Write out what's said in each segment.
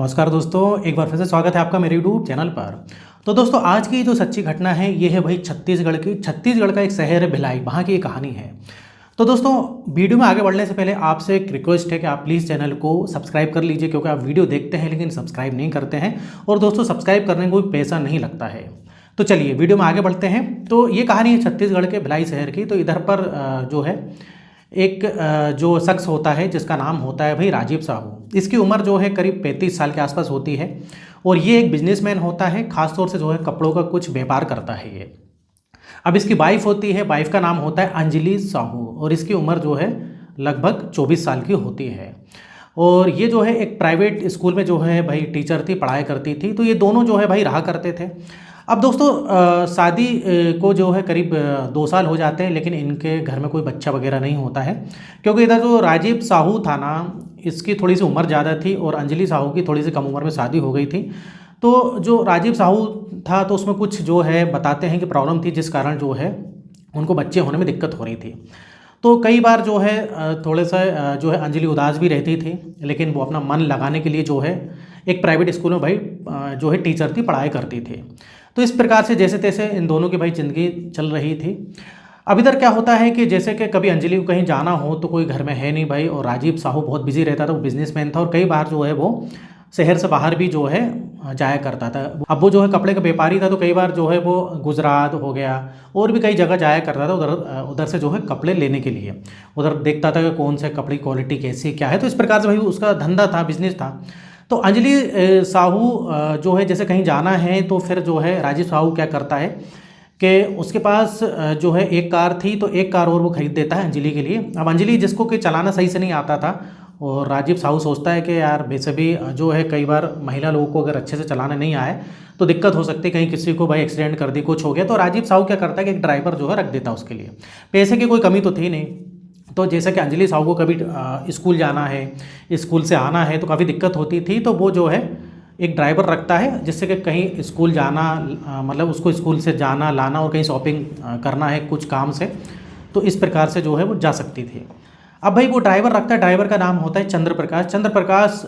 नमस्कार दोस्तों, एक बार फिर से स्वागत है आपका मेरे यूट्यूब चैनल पर। तो दोस्तों, आज की जो सच्ची घटना है ये है भाई छत्तीसगढ़ की। छत्तीसगढ़ का एक शहर है भिलाई, वहाँ की ये कहानी है। तो दोस्तों, वीडियो में आगे बढ़ने से पहले आपसे एक रिक्वेस्ट है कि आप प्लीज़ चैनल को सब्सक्राइब कर लीजिए, क्योंकि आप वीडियो देखते हैं लेकिन सब्सक्राइब नहीं करते हैं। और दोस्तों, सब्सक्राइब करने को कोई पैसा नहीं लगता है। तो चलिए वीडियो में आगे बढ़ते हैं। तो ये कहानी है छत्तीसगढ़ के भिलाई शहर की। तो इधर पर जो है एक जो शख्स होता है जिसका नाम होता है भाई राजीव साहू। इसकी उम्र जो है करीब 35 साल के आसपास होती है। और ये एक बिजनेसमैन होता है, खासतौर से जो है कपड़ों का कुछ व्यापार करता है ये। अब इसकी वाइफ होती है, वाइफ का नाम होता है अंजलि साहू, और इसकी उम्र जो है लगभग 24 साल की होती है। और ये जो है एक प्राइवेट स्कूल में जो है भाई टीचर थी, पढ़ाई करती थी। तो ये दोनों जो है भाई रहा करते थे। अब दोस्तों, शादी को जो है करीब 2 साल हो जाते हैं, लेकिन इनके घर में कोई बच्चा वगैरह नहीं होता है, क्योंकि इधर जो राजीव साहू था ना, इसकी थोड़ी सी उम्र ज़्यादा थी और अंजलि साहू की थोड़ी सी कम उम्र में शादी हो गई थी। तो जो राजीव साहू था तो उसमें कुछ जो है बताते हैं कि प्रॉब्लम थी, जिस कारण जो है उनको बच्चे होने में दिक्कत हो रही थी। तो कई बार जो है थोड़े सा जो है अंजलि उदास भी रहती थी, लेकिन वो अपना मन लगाने के लिए जो है एक प्राइवेट स्कूल में भाई जो है टीचर थी, पढ़ाई करती थी। तो इस प्रकार से जैसे तैसे इन दोनों की भाई ज़िंदगी चल रही थी। अब इधर क्या होता है कि जैसे कि कभी अंजलि को कहीं जाना हो तो कोई घर में है नहीं भाई, और राजीव साहू बहुत बिजी रहता था, वो बिजनेसमैन था, और कई बार जो है वो शहर से बाहर भी जो है जाया करता था। अब वो जो है कपड़े का व्यापारी था, तो कई बार जो है वो गुजरात हो गया और भी कई जगह जाया करता था उधर से जो है कपड़े लेने के लिए। उधर देखता था कि कौन से कपड़े की क्वालिटी कैसी क्या है। तो इस प्रकार से भाई उसका धंधा था, बिजनेस था। तो अंजलि साहू जो है जैसे कहीं जाना है तो फिर जो है राजीव साहू क्या करता है कि उसके पास जो है एक कार थी, तो एक कार और वो खरीद देता है अंजलि के लिए। अब अंजलि जिसको कि चलाना सही से नहीं आता था, और राजीव साहू सोचता है कि यार वैसे भी जो है कई बार महिला लोगों को अगर अच्छे से चलाना नहीं आए तो दिक्कत हो सकती है, कहीं किसी को भाई एक्सीडेंट कर दी, कुछ हो गया। तो राजीव साहू क्या करता है कि एक ड्राइवर जो है रख देता है उसके लिए। पैसे की कोई कमी तो थी नहीं। तो जैसे कि अंजलि साहू को कभी स्कूल जाना है, स्कूल से आना है, तो काफ़ी दिक्कत होती थी। तो वो जो है एक ड्राइवर रखता है, जिससे कि कहीं स्कूल जाना मतलब उसको स्कूल से जाना लाना, और कहीं शॉपिंग करना है कुछ काम से, तो इस प्रकार से जो है वो जा सकती थी। अब भाई वो ड्राइवर रखता है, ड्राइवर का नाम होता है चंद्र प्रकाश। चंद्र प्रकाश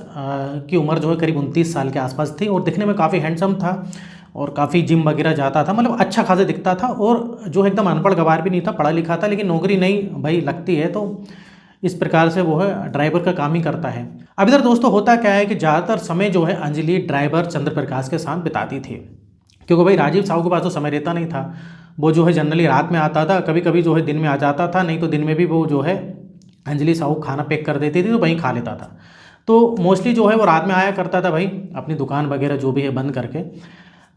की उम्र जो है करीब 29 साल के आसपास थी, और दिखने में काफ़ी हैंडसम था, और काफ़ी जिम वगैरह जाता था, मतलब अच्छा खासा दिखता था। और जो एकदम अनपढ़ गवार भी नहीं था, पढ़ा लिखा था, लेकिन नौकरी नहीं भाई लगती है, तो इस प्रकार से वो है ड्राइवर का काम ही करता है। अब इधर दोस्तों होता क्या है कि ज़्यादातर समय जो है अंजलि ड्राइवर चंद्र प्रकाश के साथ बिताती थी, क्योंकि भाई राजीव साहू के पास तो समय रहता नहीं था। वो जो है जनरली रात में आता था, कभी कभी जो है दिन में आ जाता था, नहीं तो दिन में भी वो जो है अंजलि साहू खाना पैक कर देती थी, तो वहीं खा लेता था। तो मोस्टली जो है वो रात में आया करता था भाई, अपनी दुकान वगैरह जो भी है बंद करके।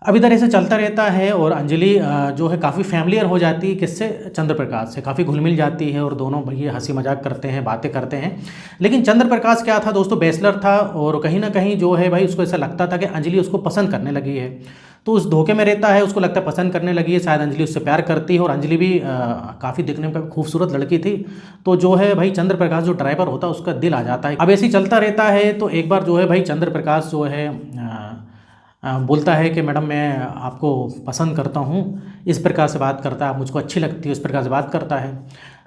अब इधर ऐसे चलता रहता है, और अंजलि जो है काफ़ी फैमिलियर हो जाती है किससे, चंद्र प्रकाश से, काफ़ी घुल मिल जाती है, और दोनों भैया हंसी मजाक करते हैं, बातें करते हैं। लेकिन चंद्र प्रकाश क्या था दोस्तों, बैचलर था, और कहीं ना कहीं जो है भाई उसको ऐसा लगता था कि अंजलि उसको पसंद करने लगी है। तो उस धोखे में रहता है, उसको लगता है पसंद करने लगी है, शायद अंजलि उससे प्यार करती है, और अंजलि भी काफ़ी दिखने में खूबसूरत लड़की थी। तो जो है भाई चंद्र प्रकाश जो ड्राइवर होता है उसका दिल आ जाता है। अब ऐसे ही चलता रहता है। तो एक बार जो है भाई चंद्र प्रकाश जो है बोलता है कि मैडम मैं आपको पसंद करता हूँ, इस प्रकार से बात करता है, आप मुझको अच्छी लगती है, इस प्रकार से बात करता है।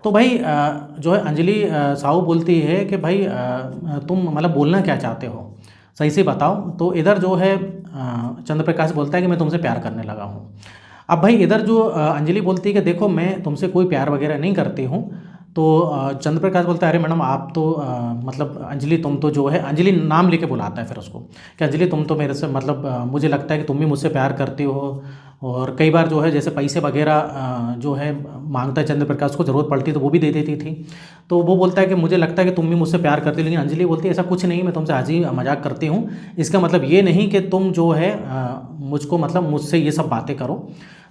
तो भाई जो है अंजलि साहू बोलती है कि भाई तुम मतलब बोलना क्या चाहते हो, सही से बताओ। तो इधर जो है चंद्र प्रकाश बोलता है कि मैं तुमसे प्यार करने लगा हूँ। अब भाई इधर जो अंजलि बोलती है कि देखो मैं तुमसे कोई प्यार वगैरह नहीं करती हूँ। तो चंद्र प्रकाश बोलता है अरे मैडम आप तो मतलब अंजलि तुम तो जो है, अंजलि नाम लेके बुलाता है फिर उसको कि अंजलि तुम तो मेरे से मतलब मुझे लगता है कि तुम भी मुझसे प्यार करती हो। और कई बार जो है जैसे पैसे वगैरह जो है मांगता है चंद्र प्रकाश को, ज़रूरत पड़ती तो वो भी दे देती थी। तो वो बोलता है कि मुझे लगता है कि तुम भी मुझसे प्यार करती हो, लेकिन अंजलि बोलती है ऐसा कुछ नहीं, मैं तुमसे हंसी मजाक करती हूँ, इसका मतलब ये नहीं कि तुम जो है मुझको मतलब मुझसे ये सब बातें करो।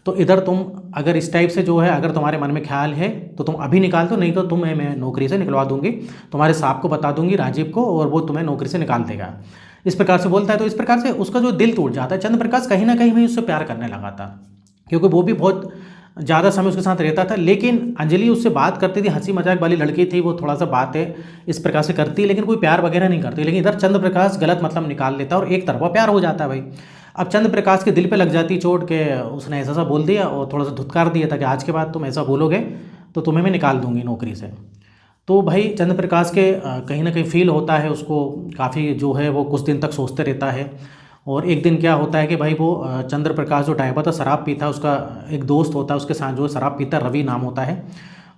तो इधर तुम अगर इस टाइप से जो है अगर तुम्हारे मन में ख्याल है तो तुम अभी निकाल दो, नहीं तो तुम्हें मैं नौकरी से निकलवा दूंगी, तुम्हारे साहब को बता दूंगी राजीव को, और वो तुम्हें नौकरी से निकाल देगा। इस प्रकार से बोलता है। तो इस प्रकार से उसका जो दिल टूट जाता है। चंद्र प्रकाश कहीं ना कहीं भी उससे प्यार करने लगा था, क्योंकि वो भी बहुत ज़्यादा समय उसके साथ रहता था। लेकिन अंजलि उससे बात करती थी, हंसी मजाक वाली लड़की थी, वो थोड़ा सा बातें इस प्रकार से करती, लेकिन कोई प्यार वगैरह नहीं करती। लेकिन इधर चंद्र प्रकाश गलत मतलब निकाल लेता और एक तरफा प्यार हो जाता है भाई। अब चंद्र प्रकाश के दिल पे लग जाती चोट के उसने ऐसा सा बोल दिया और थोड़ा सा धुतकार दिया था कि आज के बाद तुम ऐसा बोलोगे तो तुम्हें मैं निकाल दूंगी नौकरी से। तो भाई चंद्र प्रकाश के कहीं ना कहीं फील होता है उसको, काफ़ी जो है वो कुछ दिन तक सोचते रहता है। और एक दिन क्या होता है कि भाई वो चंद्र प्रकाश जो ड्राइवर था शराब पीता है, उसका एक दोस्त होता है उसके साथ जो शराब पीता है, रवि नाम होता है,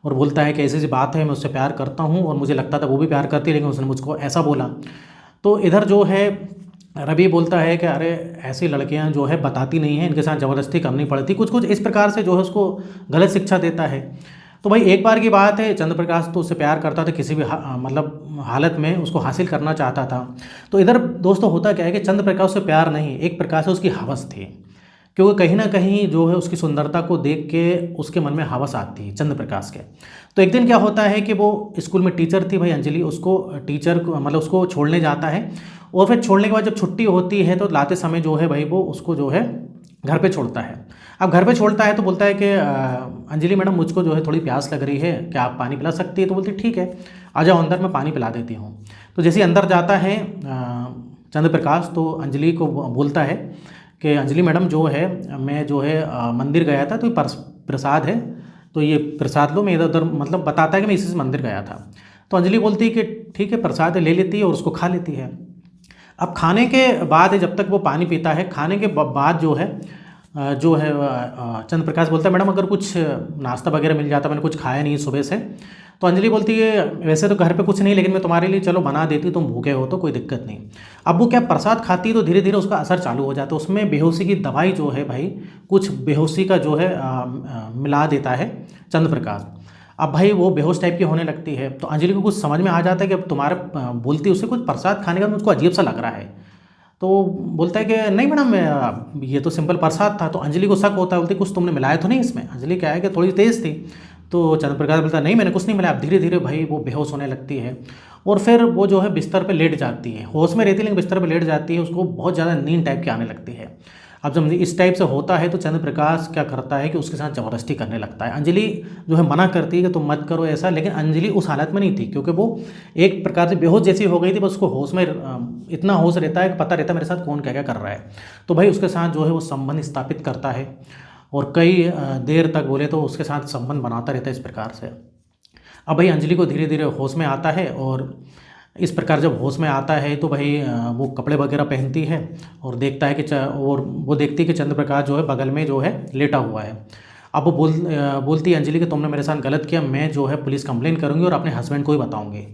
और बोलता है कि ऐसी ऐसी बात है, मैं उससे प्यार करता हूँ और मुझे लगता था वो भी प्यार करती है, लेकिन उसने मुझको ऐसा बोला। तो इधर जो है रवि बोलता है कि अरे ऐसी लड़कियां जो है बताती नहीं हैं, इनके साथ ज़बरदस्ती करनी पड़ती, कुछ कुछ इस प्रकार से जो है उसको गलत शिक्षा देता है। तो भाई एक बार की बात है, चंद्र प्रकाश तो उससे प्यार करता था, किसी भी मतलब हालत में उसको हासिल करना चाहता था। तो इधर दोस्तों होता क्या है कि चंद्र प्रकाश से प्यार नहीं, एक प्रकार से उसकी हवस थी, क्योंकि कहीं ना कहीं जो है उसकी सुंदरता को देख के उसके मन में हवस आती है चंद्र प्रकाश के। तो एक दिन क्या होता है कि वो स्कूल में टीचर थी भाई अंजलि, उसको टीचर को मतलब उसको छोड़ने जाता है, और फिर छोड़ने के बाद जब छुट्टी होती है तो लाते समय जो है भाई वो उसको जो है घर पे छोड़ता है। अब घर पे छोड़ता है तो बोलता है कि अंजलि मैडम मुझको जो है थोड़ी प्यास लग रही है, क्या आप पानी पिला सकती है? तो बोलती ठीक है, आ जाओ अंदर, मैं पानी पिला देती हूँ। तो जैसे ही अंदर जाता है चंद्र प्रकाश, तो अंजलि को बोलता है कि अंजलि मैडम जो है मैं जो है मंदिर गया था, तो ये प्रसाद है, तो ये प्रसाद लो। मैं इधर उधर मतलब बताता है कि मैं इसी से मंदिर गया था। तो अंजलि बोलती है कि ठीक है प्रसाद है, ले लेती है और उसको खा लेती है। अब खाने के बाद जब तक वो पानी पीता है, खाने के बाद जो है चंद्र प्रकाश बोलता है मैडम अगर कुछ नाश्ता वगैरह मिल जाता, मैंने कुछ खाया नहीं सुबह से। तो अंजलि बोलती है वैसे तो घर पे कुछ नहीं, लेकिन मैं तुम्हारे लिए चलो बना देती हूँ, तुम भूखे हो तो कोई दिक्कत नहीं। अब वो क्या प्रसाद खाती है तो धीरे धीरे उसका असर चालू हो जाता है, उसमें बेहोशी की दवाई जो है भाई कुछ बेहोशी का जो है मिला देता है चंद्र प्रकाश। अब भाई वो बेहोश टाइप की होने लगती है, तो अंजलि को कुछ समझ में आ जाता है कि अब तुम्हारे बोलती है उससे कुछ प्रसाद खाने का मुझको अजीब सा लग रहा है। तो बोलता है कि नहीं मैडम ये तो सिंपल प्रसाद था। तो अंजलि को शक होता है, बोलती कुछ तुमने मिलाया तो नहीं इसमें? अंजलि क्या है कि थोड़ी तेज़ थी। तो चंद्र प्रकाश बोलता है नहीं मैंने कुछ नहीं मिलाया। अब धीरे धीरे भाई वो बेहोश होने लगती है, और फिर वो जो है बिस्तर पे लेट जाती है, होश में रहती है लेकिन बिस्तर पे लेट जाती है, उसको बहुत ज़्यादा नींद टाइप की आने लगती है। अब जब इस टाइप से होता है तो चंद्र प्रकाश क्या करता है कि उसके साथ ज़बरदस्ती करने लगता है। अंजलि जो है मना करती है कि तुम मत करो ऐसा, लेकिन अंजलि उस हालत में नहीं थी, क्योंकि वो एक प्रकार से बेहोश जैसी हो गई थी, बस उसको होश में इतना होश रहता है कि पता रहता है मेरे साथ कौन क्या क्या कर रहा है। तो भाई उसके साथ जो है वो संबंध स्थापित करता है, और कई देर तक बोले तो उसके साथ संबंध बनाता रहता है इस प्रकार से। अब भाई अंजलि को धीरे धीरे होश में आता है, और इस प्रकार जब होश में आता है तो भाई वो कपड़े वगैरह पहनती है और देखता है कि और वो देखती है कि चंद्र प्रकाश जो है बगल में जो है लेटा हुआ है। अब वो बोलती है अंजलि कि तुमने मेरे साथ गलत किया, मैं जो है पुलिस कंप्लेन करूंगी और अपने हस्बैंड को ही बताऊंगी।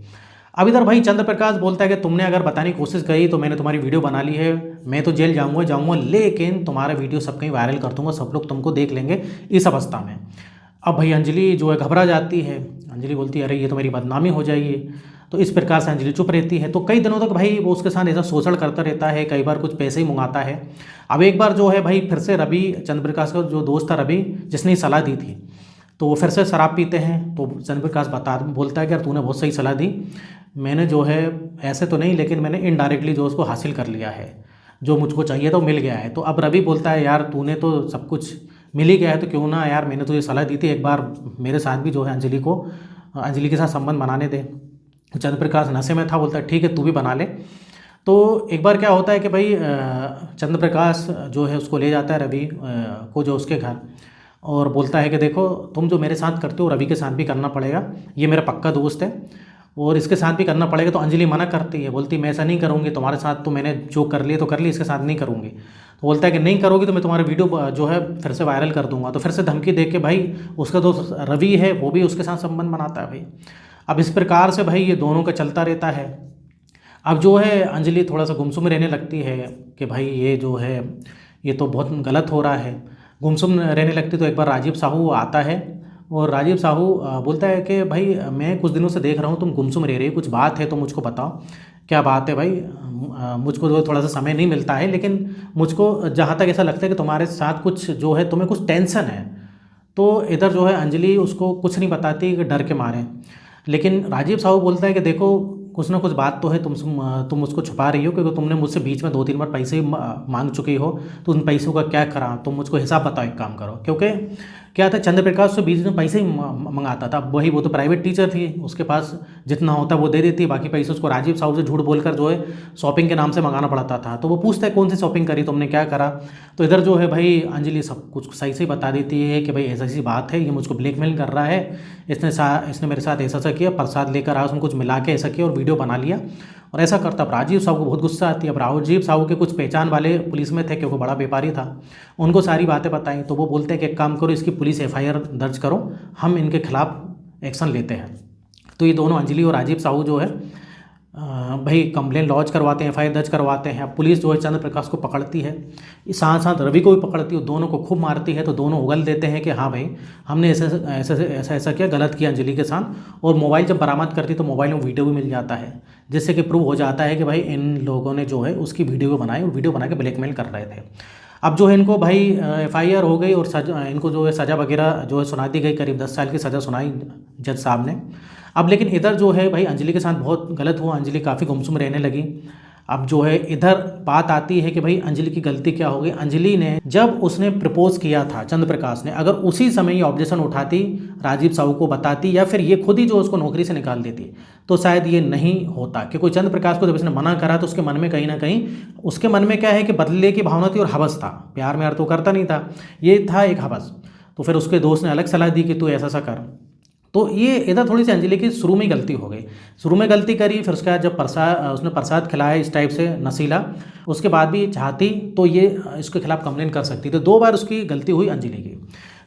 अब इधर भाई चंद्र प्रकाश बोलता है कि तुमने अगर बताने की कोशिश करी तो मैंने तुम्हारी वीडियो बना ली है, मैं तो जेल जाऊंगा, लेकिन तुम्हारा वीडियो सब कहीं वायरल कर दूंगा, सब लोग तुमको देख लेंगे इस अवस्था में। अब भाई अंजलि जो है घबरा जाती है, अंजलि बोलती है अरे ये तो मेरी बदनामी हो जाएगी। तो इस प्रकार से अंजलि चुप रहती है। तो कई दिनों तक भाई वो उसके साथ ऐसा शोषण करता रहता है, कई बार कुछ पैसे ही मंगाता है। अब एक बार जो है भाई फिर से रवि, चंद्र प्रकाश का जो दोस्त था रवि जिसने सलाह दी थी, तो वो फिर से शराब पीते हैं। तो चंद्र प्रकाश बोलता है कि यार तूने बहुत सही सलाह दी, मैंने जो है ऐसे तो नहीं लेकिन मैंने इनडायरेक्टली जो उसको हासिल कर लिया है, जो मुझको चाहिए तो मिल गया है। तो अब रवि बोलता है यार तूने तो सब कुछ मिल ही गया है, तो क्यों ना यार मैंने तुझे सलाह दी थी, एक बार मेरे साथ भी जो है अंजलि के साथ संबंध बनाने दे। चंद्र प्रकाश नशे में था, बोलता है ठीक है तू भी बना ले। तो एक बार क्या होता है कि भाई चंद्र प्रकाश जो है उसको ले जाता है रवि को जो उसके घर, और बोलता है कि देखो तुम जो मेरे साथ करते हो रवि के साथ भी करना पड़ेगा, ये मेरा पक्का दोस्त है और इसके साथ भी करना पड़ेगा। तो अंजलि मना करती है, बोलती मैं ऐसा नहीं करूँगी, तुम्हारे साथ तो मैंने जो कर लिया तो कर ली, इसके साथ नहीं करूँगी। तो बोलता है कि नहीं करोगी तो मैं तुम्हारा वीडियो जो है फिर से वायरल कर दूंगा। तो फिर से धमकी दे के भाई उसका दोस्त रवि है वो भी उसके साथ संबंध बनाता है भाई। अब इस प्रकार से भाई ये दोनों का चलता रहता है। अब जो है अंजलि थोड़ा सा गुमसुम रहने लगती है कि भाई ये जो है ये तो बहुत गलत हो रहा है, गुमसुम रहने लगती। तो एक बार राजीव साहू आता है, और राजीव साहू बोलता है कि भाई मैं कुछ दिनों से देख रहा हूँ तुम गुमसुम रह रही हो, कुछ बात है तो मुझको बताओ क्या बात है भाई। मुझको जो थोड़ा सा समय नहीं मिलता है, लेकिन मुझको जहाँ तक ऐसा लगता है कि तुम्हारे साथ कुछ जो है तुम्हें कुछ टेंशन है। तो इधर जो है अंजलि उसको कुछ नहीं बताती कि डर के मारे, लेकिन राजीव साहू बोलता है कि देखो कुछ ना कुछ बात तो है, तुम उसको छुपा रही हो, क्योंकि तुमने मुझसे बीच में 2-3 बार पैसे मांग चुकी हो, तो उन पैसों का क्या करा, तुम मुझको हिसाब बताओ, एक काम करो। क्योंकि क्या था, चंद्रप्रकाश से 20 दिन पैसे ही मंगाता था। वही वो तो प्राइवेट टीचर थी, उसके पास जितना होता वो दे देती, बाकी पैसे उसको राजीव साहू से झूठ बोलकर जो है शॉपिंग के नाम से मंगाना पड़ता था। तो वो पूछता है कौन सी शॉपिंग करी तुमने, क्या करा। तो इधर जो है भाई अंजलि सब कुछ सही से बता देती है कि भाई ऐसी ऐसी बात है, ये मुझको ब्लैकमेल कर रहा है, इसने मेरे साथ ऐसा ऐसा किया, प्रसाद लेकर आया, उसमें कुछ मिला के ऐसा किया और वीडियो बना लिया और ऐसा करता। अब राजीव साहू को बहुत गुस्सा आती है। अब राजीव साहू के कुछ पहचान वाले पुलिस में थे क्योंकि बड़ा व्यापारी था, उनको सारी बातें बताई। तो वो बोलते हैं कि एक काम करो, इसकी पुलिस FIR दर्ज करो, हम इनके खिलाफ एक्शन लेते हैं। तो ये दोनों अंजलि और राजीव साहू जो है भाई कंप्लेन लॉन्च करवाते हैं, FIR दर्ज करवाते हैं। अब पुलिस जो है चंद्र प्रकाश को पकड़ती है, साथ साथ रवि को भी पकड़ती है, दोनों को खूब मारती है। तो दोनों उगल देते हैं कि हाँ भाई हमने ऐसा ऐसा ऐसा ऐसा किया, गलत किया अंजलि के साथ। और मोबाइल जब बरामद करती तो मोबाइल में वीडियो भी मिल जाता है, जिससे कि प्रूव हो जाता है कि भाई इन लोगों ने जो है उसकी वीडियो बनाई और वीडियो बना के ब्लैकमेल कर रहे थे। अब जो है इनको भाई FIR हो गई और सजा, इनको जो है सज़ा वगैरह जो है सुना दी गई, करीब 10 साल की सज़ा सुनाई जज साहब ने। अब लेकिन इधर जो है भाई अंजलि के साथ बहुत गलत हुआ, अंजलि काफ़ी गुमसुम रहने लगी। अब जो है इधर बात आती है कि भाई अंजलि की गलती क्या हो गई। अंजलि ने जब उसने प्रपोज किया था चंद्र प्रकाश ने, अगर उसी समय ये ऑब्जेक्शन उठाती, राजीव साहू को बताती या फिर ये खुद ही जो उसको नौकरी से निकाल देती, तो शायद ये नहीं होता। क्योंकि चंद्र प्रकाश को जब इसने मना करा तो उसके मन में कहीं ना कहीं, उसके मन में क्या है कि बदले की भावना थी और हवस था, प्यार में तो करता नहीं था, ये था एक हवस। तो फिर उसके दोस्त ने अलग सलाह दी कि तू ऐसा सा कर। तो ये इधर थोड़ी सी अंजलि की शुरू में गलती हो गई, शुरू में गलती करी, फिर उसके बाद जब उसने प्रसाद खिलाया इस टाइप से नशीला, उसके बाद भी चाहती तो ये इसके खिलाफ कंप्लेन कर सकती। तो 2 बार उसकी गलती हुई अंजलि की।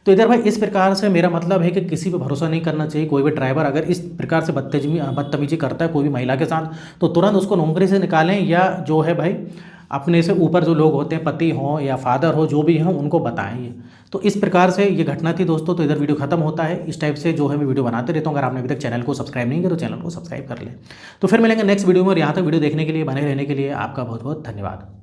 तो इधर भाई इस प्रकार से मेरा मतलब है कि किसी पे भरोसा नहीं करना चाहिए। कोई भी ड्राइवर अगर इस प्रकार से बदतमीजी करता है कोई भी महिला के साथ, तो तुरंत उसको नौकरी से निकालें, या जो है भाई अपने से ऊपर जो लोग होते हैं, पति हों या फादर हो, जो भी हों, उनको बताएं। तो इस प्रकार से ये घटना थी दोस्तों। तो इधर वीडियो खत्म होता है। इस टाइप से जो है मैं वीडियो बनाते रहता हूँ। अगर आपने अभी तक चैनल को सब्सक्राइब नहीं किया तो चैनल को सब्सक्राइब कर लें। तो फिर मिलेंगे नेक्स्ट वीडियो में, और यहाँ तक वीडियो देखने के लिए, बने रहने के लिए आपका बहुत बहुत धन्यवाद।